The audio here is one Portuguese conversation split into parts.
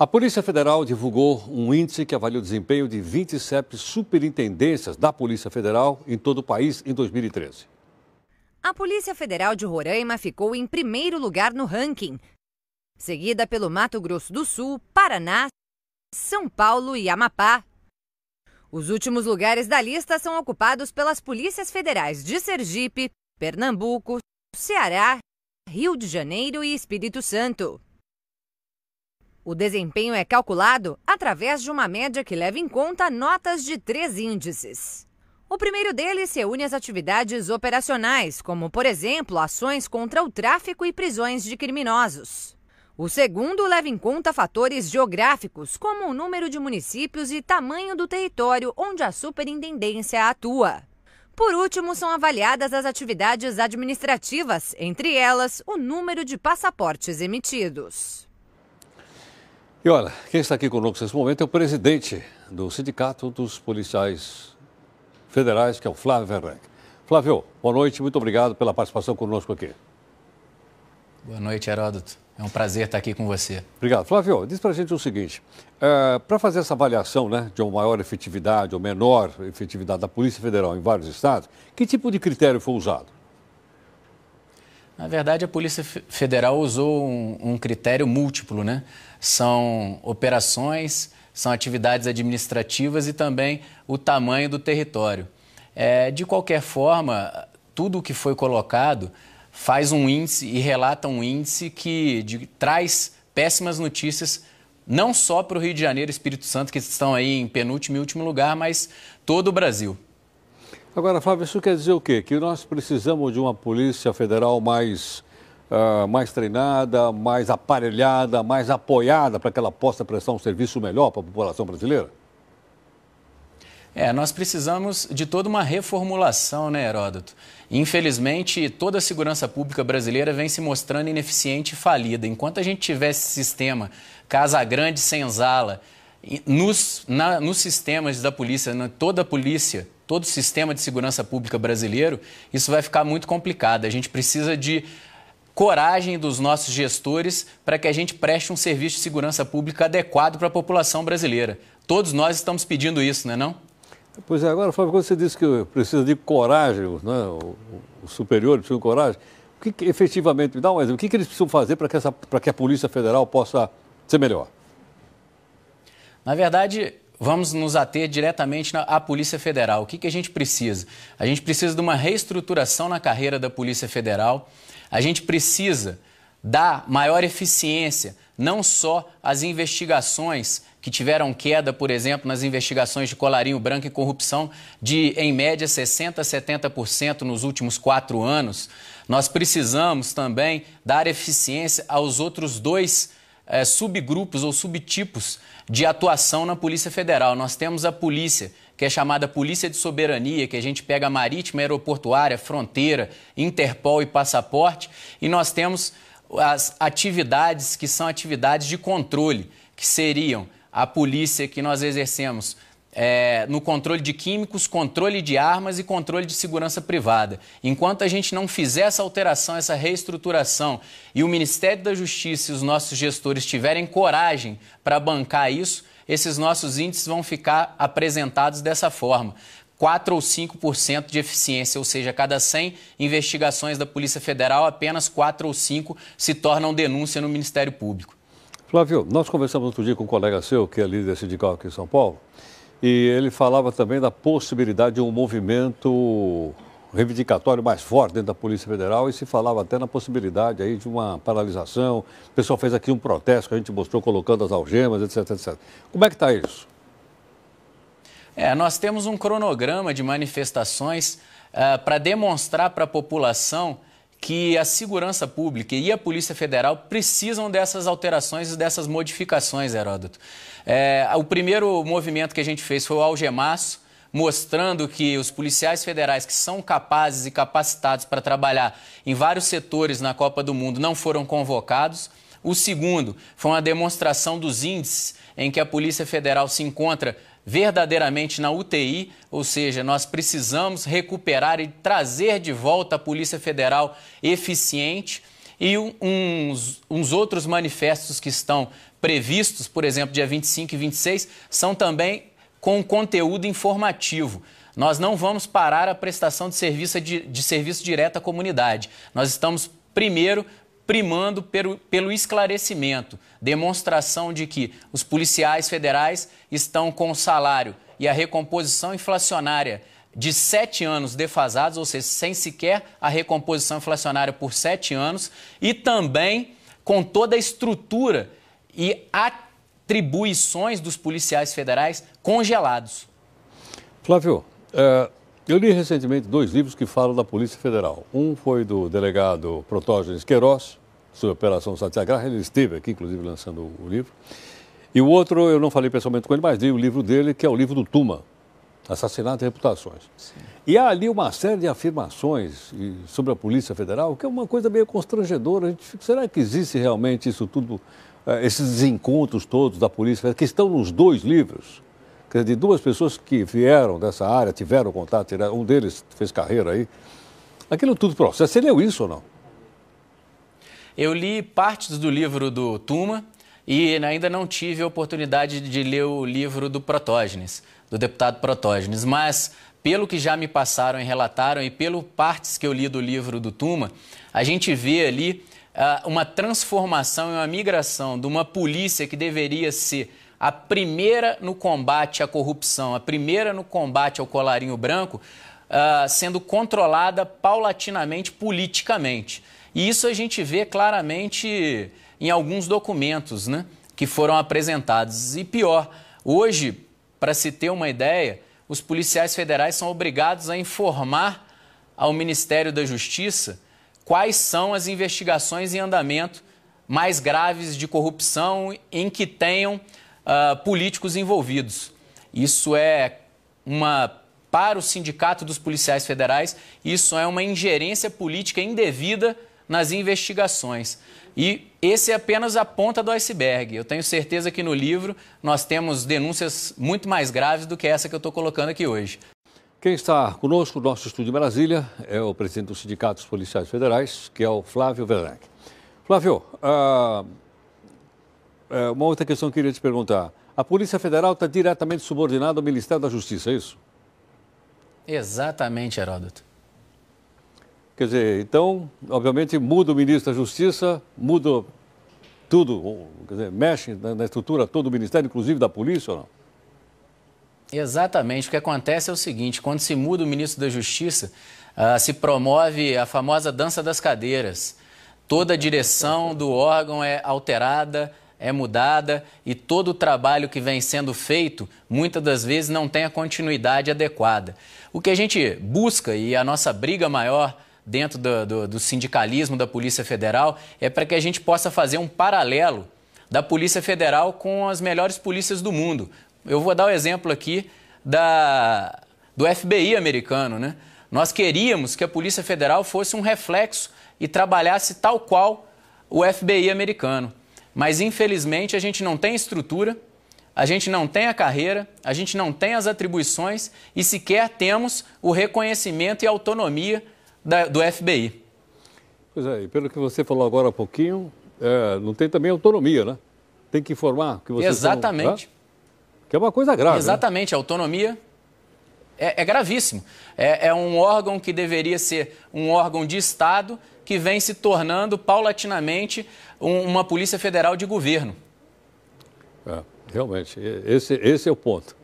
A Polícia Federal divulgou um índice que avalia o desempenho de 27 superintendências da Polícia Federal em todo o país em 2013. A Polícia Federal de Roraima ficou em primeiro lugar no ranking, seguida pelo Mato Grosso do Sul, Paraná, São Paulo e Amapá. Os últimos lugares da lista são ocupados pelas polícias federais de Sergipe, Pernambuco, Ceará, Rio de Janeiro e Espírito Santo. O desempenho é calculado através de uma média que leva em conta notas de 3 índices. O primeiro deles reúne as atividades operacionais, como, por exemplo, ações contra o tráfico e prisões de criminosos. O segundo leva em conta fatores geográficos, como o número de municípios e tamanho do território onde a superintendência atua. Por último, são avaliadas as atividades administrativas, entre elas, o número de passaportes emitidos. E olha, quem está aqui conosco nesse momento é o presidente do Sindicato dos Policiais Federais, que é o Flávio Verrec. Flávio, boa noite, muito obrigado pela participação conosco aqui. Boa noite, Heródoto. É um prazer estar aqui com você. Obrigado. Flávio, diz pra gente o seguinte, para fazer essa avaliação, né, de uma maior efetividade ou menor efetividade da Polícia Federal em vários estados, que tipo de critério foi usado? Na verdade, a Polícia Federal usou um critério múltiplo, né? São operações, são atividades administrativas e também o tamanho do território. De qualquer forma, tudo o que foi colocado faz um índice e relata um índice que traz péssimas notícias, não só para o Rio de Janeiro e Espírito Santo, que estão aí em penúltimo e último lugar, mas todo o Brasil. Agora, Flávio, isso quer dizer o quê? Que nós precisamos de uma Polícia Federal mais treinada, mais aparelhada, mais apoiada para que ela possa prestar um serviço melhor para a população brasileira? Nós precisamos de toda uma reformulação, né, Heródoto? Infelizmente, toda a segurança pública brasileira vem se mostrando ineficiente e falida. Enquanto a gente tiver esse sistema Casa Grande, Senzala, nos sistemas da polícia, toda a polícia, todo o sistema de segurança pública brasileiro, isso vai ficar muito complicado. A gente precisa de coragem dos nossos gestores para que a gente preste um serviço de segurança pública adequado para a população brasileira. Todos nós estamos pedindo isso, não é não? Pois é, agora, Flávio, quando você disse que precisa de coragem, né, o superior precisa de coragem, o que efetivamente, me dá um exemplo, o que eles precisam fazer para que a Polícia Federal possa ser melhor? Na verdade, vamos nos ater diretamente à Polícia Federal. O que a gente precisa? A gente precisa de uma reestruturação na carreira da Polícia Federal. A gente precisa dar maior eficiência, não só às investigações que tiveram queda, por exemplo, nas investigações de colarinho branco e corrupção, de, em média, 60% a 70% nos últimos 4 anos. Nós precisamos também dar eficiência aos outros 2 subgrupos ou subtipos de atuação na Polícia Federal. Nós temos a polícia, que é chamada Polícia de Soberania, que a gente pega marítima, aeroportuária, fronteira, Interpol e passaporte, e nós temos as atividades que são atividades de controle, que seriam a polícia que nós exercemos no controle de químicos, controle de armas e controle de segurança privada. Enquanto a gente não fizer essa alteração, essa reestruturação e o Ministério da Justiça e os nossos gestores tiverem coragem para bancar isso, esses nossos índices vão ficar apresentados dessa forma. 4 ou 5% de eficiência, ou seja, a cada 100 investigações da Polícia Federal, apenas 4 ou 5 se tornam denúncia no Ministério Público. Flávio, nós conversamos outro dia com um colega seu, que é líder sindical aqui em São Paulo, e ele falava também da possibilidade de um movimento reivindicatório mais forte dentro da Polícia Federal e se falava até na possibilidade aí de uma paralisação. O pessoal fez aqui um protesto que a gente mostrou colocando as algemas, etc, etc. Como é que está isso? Nós temos um cronograma de manifestações para demonstrar para a população que a segurança pública e a Polícia Federal precisam dessas alterações e dessas modificações, Heródoto. O primeiro movimento que a gente fez foi o algemaço, mostrando que os policiais federais que são capazes e capacitados para trabalhar em vários setores na Copa do Mundo não foram convocados. O segundo foi uma demonstração dos índices em que a Polícia Federal se encontra verdadeiramente na UTI, ou seja, nós precisamos recuperar e trazer de volta a Polícia Federal eficiente. E uns outros manifestos que estão previstos, por exemplo, dia 25 e 26, são também com conteúdo informativo. Nós não vamos parar a prestação de serviço direto à comunidade. Nós estamos, primeiro, primando pelo esclarecimento, demonstração de que os policiais federais estão com o salário e a recomposição inflacionária de 7 anos defasados, ou seja, sem sequer a recomposição inflacionária por 7 anos, e também com toda a estrutura e atribuições dos policiais federais congelados. Flávio, eu li recentemente 2 livros que falam da Polícia Federal. Um foi do delegado Protógenes Queiroz, sobre a Operação Satyagraha. Ele esteve aqui, inclusive, lançando o livro. E o outro, eu não falei pessoalmente com ele, mas li o livro dele, que é o livro do Tuma, Assassinato e Reputações. Sim. E há ali uma série de afirmações sobre a Polícia Federal, que é uma coisa meio constrangedora. Será que existe realmente isso tudo, esses desencontros todos da Polícia Federal, que estão nos 2 livros? Quer dizer, de 2 pessoas que vieram dessa área, tiveram contato, um deles fez carreira aí. Aquilo tudo processo. Você leu isso ou não? Eu li partes do livro do Tuma e ainda não tive a oportunidade de ler o livro do Protógenes, do deputado Protógenes, mas pelo que já me passaram e relataram e pelo partes que eu li do livro do Tuma, a gente vê ali uma transformação e uma migração de uma polícia que deveria ser a primeira no combate à corrupção, a primeira no combate ao colarinho branco, sendo controlada paulatinamente politicamente. E isso a gente vê claramente em alguns documentos, né, que foram apresentados. E pior, hoje, para se ter uma ideia, os policiais federais são obrigados a informar ao Ministério da Justiça quais são as investigações em andamento mais graves de corrupção em que tenham políticos envolvidos. Isso é para o Sindicato dos Policiais Federais, isso é uma ingerência política indevida nas investigações. E esse é apenas a ponta do iceberg. Eu tenho certeza que no livro nós temos denúncias muito mais graves do que essa que eu estou colocando aqui hoje. Quem está conosco no nosso estúdio em Brasília é o presidente do Sindicato dos Policiais Federais, que é o Flávio Werneck. Flávio, uma outra questão que eu queria te perguntar. A Polícia Federal está diretamente subordinada ao Ministério da Justiça, é isso? Exatamente, Heródoto. Quer dizer, então, obviamente, muda o ministro da Justiça, muda tudo, quer dizer, mexe na estrutura todo do Ministério, inclusive da Polícia ou não? Exatamente. O que acontece é o seguinte, quando se muda o ministro da Justiça, se promove a famosa dança das cadeiras. Toda a direção do órgão é alterada, é mudada e todo o trabalho que vem sendo feito, muitas das vezes, não tem a continuidade adequada. O que a gente busca e a nossa briga maior dentro do sindicalismo da Polícia Federal é para que a gente possa fazer um paralelo da Polícia Federal com as melhores polícias do mundo. Eu vou dar o exemplo aqui do FBI americano, né? Nós queríamos que a Polícia Federal fosse um reflexo e trabalhasse tal qual o FBI americano. Mas, infelizmente, a gente não tem estrutura, a gente não tem a carreira, a gente não tem as atribuições e sequer temos o reconhecimento e autonomia do FBI. Pois é, e pelo que você falou agora há pouquinho, não tem também autonomia, né? Tem que informar que você... Exatamente. Que é uma coisa grave. Exatamente, né? A autonomia é gravíssimo. É um órgão que deveria ser um órgão de Estado que vem se tornando paulatinamente uma Polícia Federal de governo. Realmente, esse é o ponto.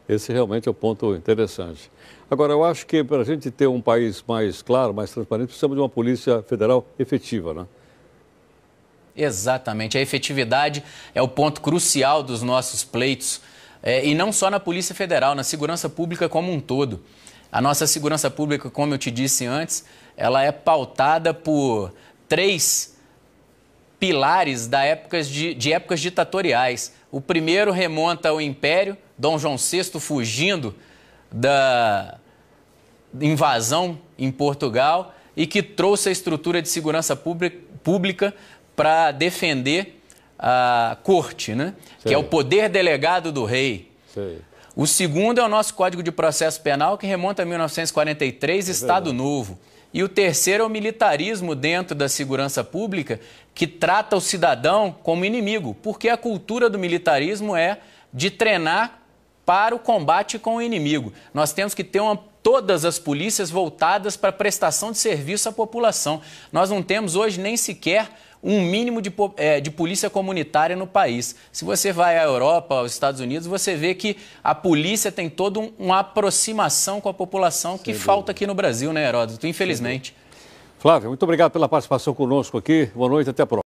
Esse realmente é o ponto interessante. Agora, eu acho que para a gente ter um país mais claro, mais transparente, precisamos de uma Polícia Federal efetiva, né? Exatamente. A efetividade é o ponto crucial dos nossos pleitos. E não só na Polícia Federal, na segurança pública como um todo. A nossa segurança pública, como eu te disse antes, ela é pautada por 3 pilares de épocas ditatoriais. O primeiro remonta ao Império, Dom João VI fugindo da invasão em Portugal e que trouxe a estrutura de segurança pública para defender a corte, né? Que é o poder delegado do rei. Sei. O segundo é o nosso Código de Processo Penal, que remonta a 1943, Estado Novo. E o terceiro é o militarismo dentro da segurança pública, que trata o cidadão como inimigo, porque a cultura do militarismo é de treinar para o combate com o inimigo. Nós temos que ter todas as polícias voltadas para a prestação de serviço à população. Nós não temos hoje nem sequer um mínimo de polícia comunitária no país. Se você vai à Europa, aos Estados Unidos, você vê que a polícia tem toda uma aproximação com a população que falta aqui no Brasil, né, Heródoto? Infelizmente. Flávio, muito obrigado pela participação conosco aqui. Boa noite, até a próxima.